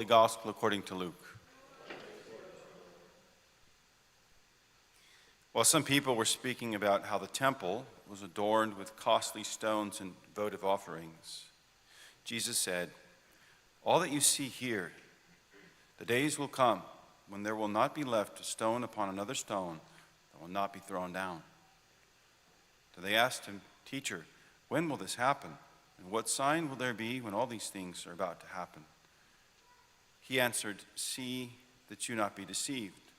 The Gospel according to Luke. While some people were speaking about how the temple was adorned with costly stones and votive offerings, Jesus said, "All that you see here, the days will come when there will not be left a stone upon another stone that will not be thrown down." So they asked him, "Teacher, when will this happen? And what sign will there be when all these things are about to happen?" He answered, "See that you not be deceived.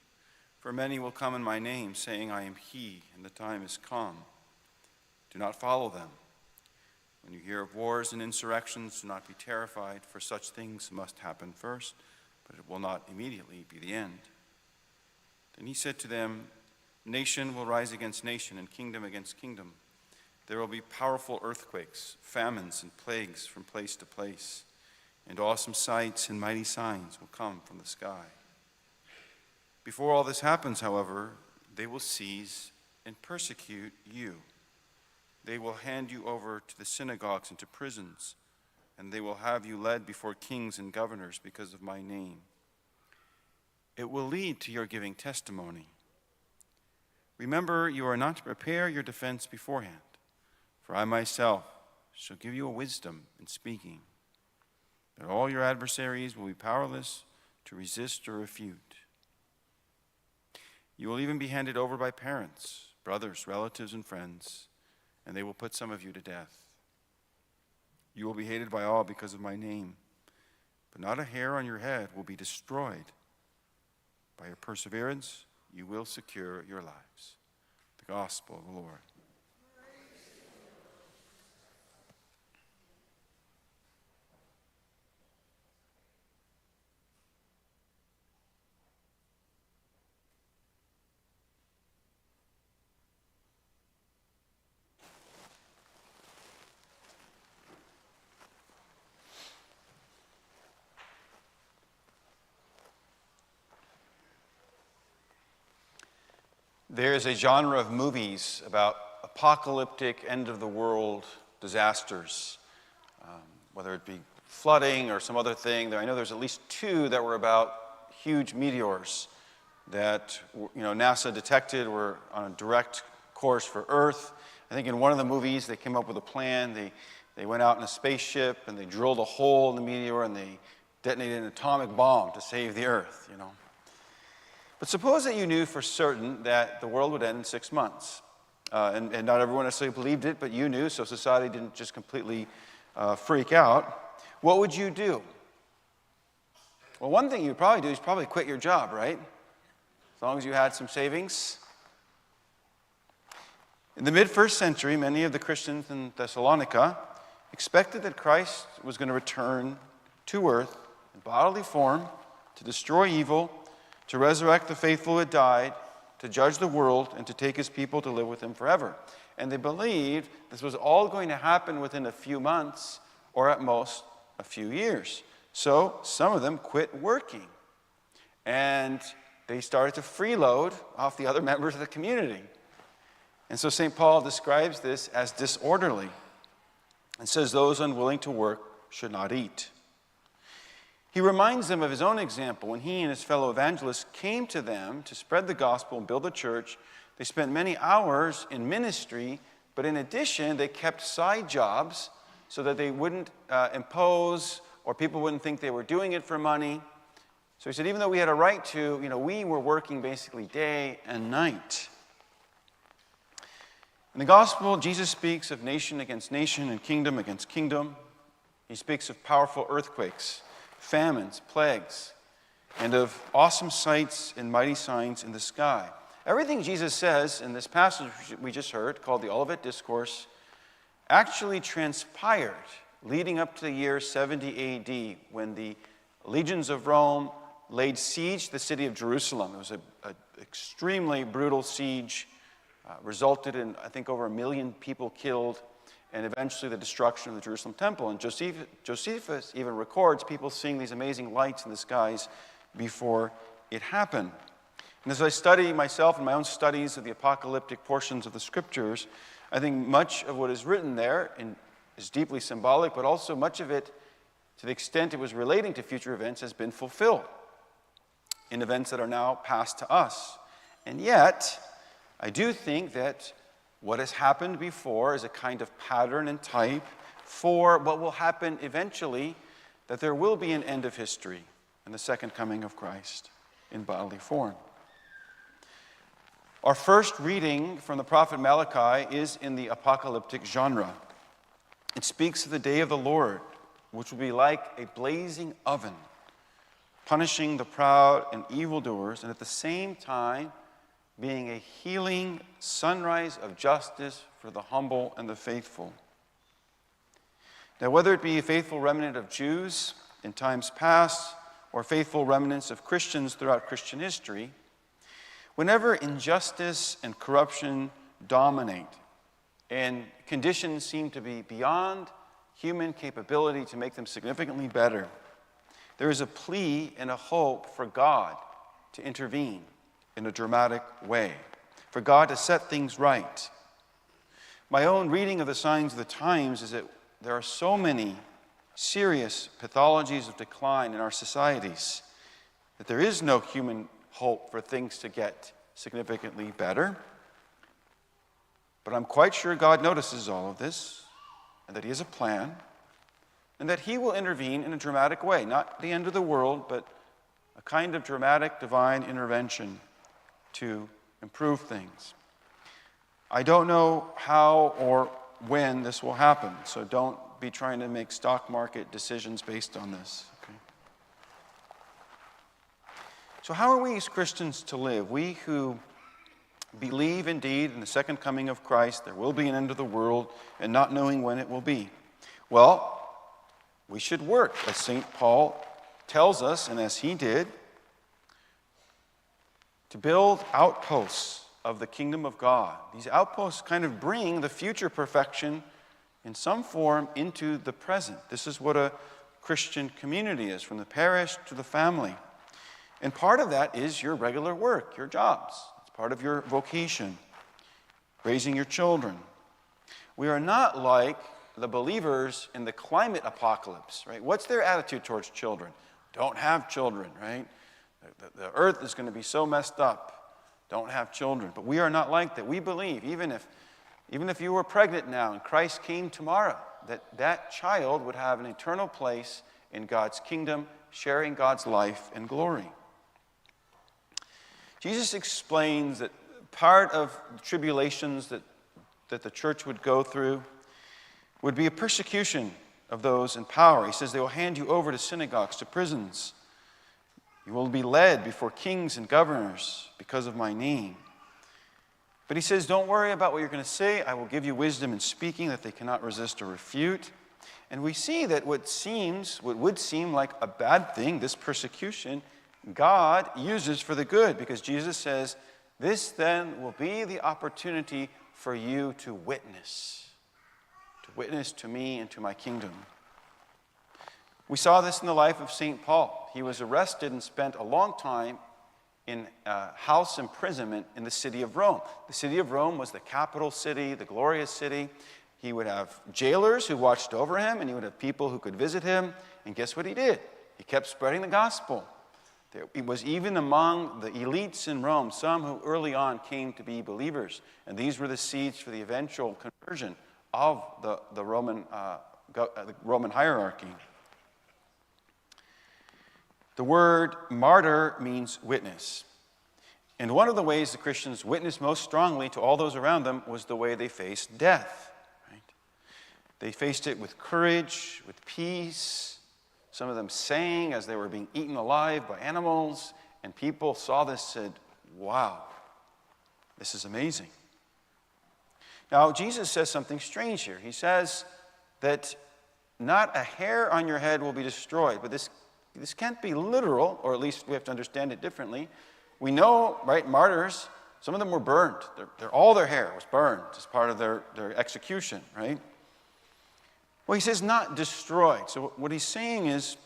For many will come in my name, saying, 'I am he,' and the time is come. Do not follow them. When you hear of wars and insurrections, do not be terrified, for such things must happen first, but it will not immediately be the end." Then he said to them, "Nation will rise against nation, and kingdom against kingdom. There will be powerful earthquakes, famines, and plagues from place to place. And awesome sights and mighty signs will come from the sky. Before all this happens, however, they will seize and persecute you. They will hand you over to the synagogues and to prisons, and they will have you led before kings and governors because of my name. It will lead to your giving testimony. Remember, you are not to prepare your defense beforehand, for I myself shall give you a wisdom in speaking. That all your adversaries will be powerless to resist or refute. You will even be handed over by parents, brothers, relatives, and friends, and they will put some of you to death. You will be hated by all because of my name, but not a hair on your head will be destroyed. By your perseverance, you will secure your lives." The Gospel of the Lord. There is a genre of movies about apocalyptic, end-of-the-world disasters, whether it be flooding or some other thing. I know there's at least two that were about huge meteors that NASA detected were on a direct course for Earth. I think in one of the movies they came up with a plan. They went out in a spaceship and they drilled a hole in the meteor and they detonated an atomic bomb to save the Earth, But suppose that you knew for certain that the world would end in 6 months. And not everyone necessarily believed it, but you knew, so society didn't just completely freak out. What would you do? Well, one thing you'd probably do is probably quit your job, right? As long as you had some savings. In the mid-first century, many of the Christians in Thessalonica expected that Christ was going to return to earth in bodily form to destroy evil, to resurrect the faithful who had died, to judge the world, and to take his people to live with him forever. And they believed this was all going to happen within a few months, or at most a few years. So some of them quit working, and they started to freeload off the other members of the community. And so St. Paul describes this as disorderly, and says those unwilling to work should not eat. He reminds them of his own example. When he and his fellow evangelists came to them to spread the gospel and build the church, they spent many hours in ministry, but in addition, they kept side jobs so that they wouldn't impose or people wouldn't think they were doing it for money. So he said, even though we had a right to, we were working basically day and night. In the gospel, Jesus speaks of nation against nation and kingdom against kingdom. He speaks of powerful earthquakes, famines, plagues, and of awesome sights and mighty signs in the sky. Everything Jesus says in this passage we just heard, called the Olivet Discourse, actually transpired leading up to the year 70 AD, when the legions of Rome laid siege to the city of Jerusalem. It was an extremely brutal siege, resulted in, I think, over 1 million people killed, and eventually the destruction of the Jerusalem temple. And Josephus even records people seeing these amazing lights in the skies before it happened. And as I study myself in my own studies of the apocalyptic portions of the scriptures, I think much of what is written there is deeply symbolic, but also much of it to the extent it was relating to future events, has been fulfilled in events that are now passed to us. And yet, I do think that what has happened before is a kind of pattern and type for what will happen eventually, that there will be an end of history and the second coming of Christ in bodily form. Our first reading from the prophet Malachi is in the apocalyptic genre. It speaks of the day of the Lord, which will be like a blazing oven, punishing the proud and evildoers, and at the same time being a healing sunrise of justice for the humble and the faithful. Now, whether it be a faithful remnant of Jews in times past or faithful remnants of Christians throughout Christian history, whenever injustice and corruption dominate and conditions seem to be beyond human capability to make them significantly better, there is a plea and a hope for God to intervene in a dramatic way, for God to set things right. My own reading of the signs of the times is that there are so many serious pathologies of decline in our societies that there is no human hope for things to get significantly better. But I'm quite sure God notices all of this, and that He has a plan, and that He will intervene in a dramatic way. Not the end of the world, but a kind of dramatic divine intervention to improve things. I don't know how or when this will happen, so don't be trying to make stock market decisions based on this. Okay? So how are we as Christians to live? We who believe indeed in the second coming of Christ, there will be an end of the world, and not knowing when it will be. Well, we should work, as St. Paul tells us, and as he did, to build outposts of the kingdom of God. These outposts kind of bring the future perfection in some form into the present. This is what a Christian community is, from the parish to the family. And part of that is your regular work, your jobs. It's part of your vocation, raising your children. We are not like the believers in the climate apocalypse, right? What's their attitude towards children? Don't have children, right? The earth is going to be so messed up. Don't have children. But we are not like that. We believe, even if you were pregnant now and Christ came tomorrow, that child would have an eternal place in God's kingdom, sharing God's life and glory. Jesus explains that part of the tribulations that the church would go through would be a persecution of those in power. He says they will hand you over to synagogues, to prisons. You will be led before kings and governors because of my name. But he says, don't worry about what you're going to say. I will give you wisdom in speaking that they cannot resist or refute. And we see that what would seem like a bad thing, this persecution, God uses for the good, because Jesus says, this then will be the opportunity for you to witness to me and to my kingdom. We saw this in the life of St. Paul. He was arrested and spent a long time in house imprisonment in the city of Rome. The city of Rome was the capital city, the glorious city. He would have jailers who watched over him, and he would have people who could visit him. And guess what he did? He kept spreading the gospel. It was even among the elites in Rome, some who early on came to be believers. And these were the seeds for the eventual conversion of the Roman hierarchy. The word martyr means witness. And one of the ways the Christians witnessed most strongly to all those around them was the way they faced death. Right? They faced it with courage, with peace. Some of them sang as they were being eaten alive by animals. And people saw this and said, wow, this is amazing. Now, Jesus says something strange here. He says that not a hair on your head will be destroyed. But this can't be literal, or at least we have to understand it differently. We know, right, martyrs, some of them were burned. All their hair was burned as part of their execution, right? Well, he says not destroyed. So what he's saying is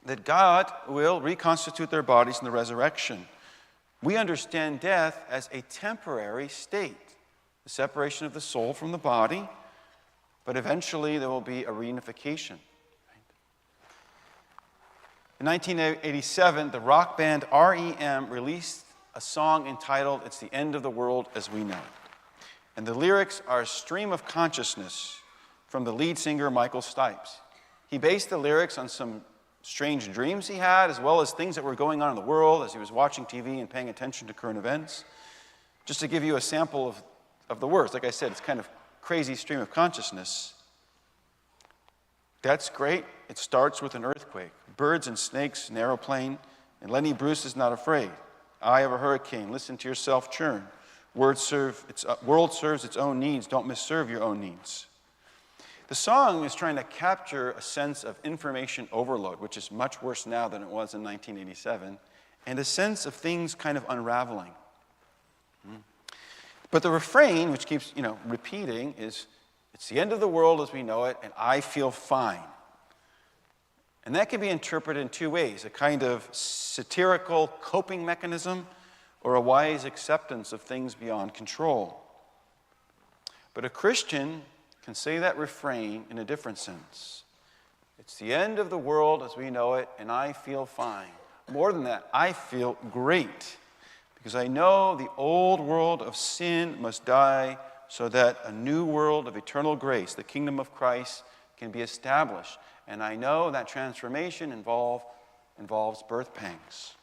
that God will reconstitute their bodies in the resurrection. We understand death as a temporary state, the separation of the soul from the body, but eventually there will be a reunification. Right? In 1987, the rock band REM released a song entitled "It's the End of the World as We Know It." And the lyrics are a stream of consciousness from the lead singer, Michael Stipes. He based the lyrics on some strange dreams he had, as well as things that were going on in the world as he was watching TV and paying attention to current events. Just to give you a sample of the words, like I said, it's kind of crazy stream of consciousness. That's great. It starts with an earthquake. Birds and snakes, an aeroplane, and Lenny Bruce is not afraid. Eye of a hurricane, listen to yourself churn. World serves its own needs, don't misserve your own needs. The song is trying to capture a sense of information overload, which is much worse now than it was in 1987, and a sense of things kind of unraveling. But the refrain, which keeps repeating, is, "It's the end of the world as we know it, and I feel fine." And that can be interpreted in two ways: a kind of satirical coping mechanism or a wise acceptance of things beyond control. But a Christian can say that refrain in a different sense. It's the end of the world as we know it, and I feel fine. More than that, I feel great, because I know the old world of sin must die so that a new world of eternal grace, the kingdom of Christ, can be established. And I know that transformation involves birth pangs.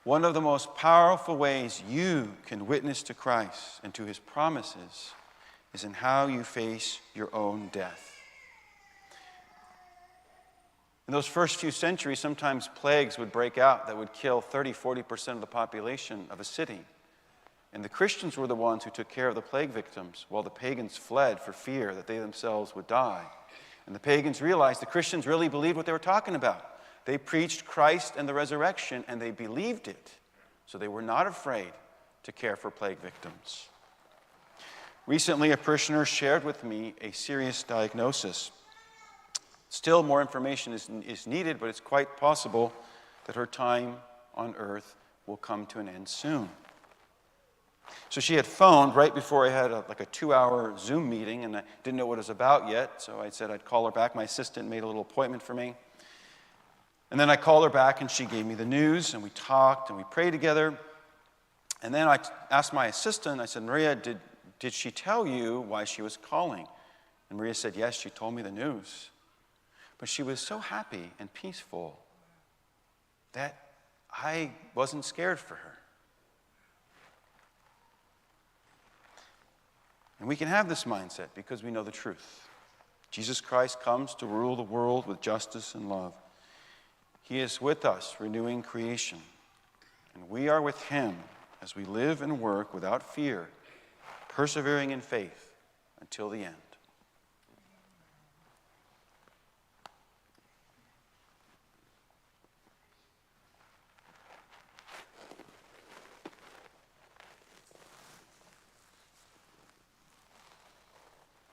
One of the most powerful ways you can witness to Christ and to his promises is in how you face your own death. In those first few centuries, sometimes plagues would break out that would kill 30-40% of the population of a city. And the Christians were the ones who took care of the plague victims, while the pagans fled for fear that they themselves would die. And the pagans realized the Christians really believed what they were talking about. They preached Christ and the resurrection, and they believed it. So they were not afraid to care for plague victims. Recently, a parishioner shared with me a serious diagnosis. Still, more information is needed, but it's quite possible that her time on earth will come to an end soon. So she had phoned right before I had a 2-hour Zoom meeting, and I didn't know what it was about yet, so I said I'd call her back. My assistant made a little appointment for me. And then I called her back, and she gave me the news, and we talked, and we prayed together. And then I asked my assistant, I said, "Maria, did she tell you why she was calling?" And Maria said, "Yes, she told me the news." But she was so happy and peaceful that I wasn't scared for her. And we can have this mindset because we know the truth. Jesus Christ comes to rule the world with justice and love. He is with us, renewing creation. And we are with him as we live and work without fear, persevering in faith until the end.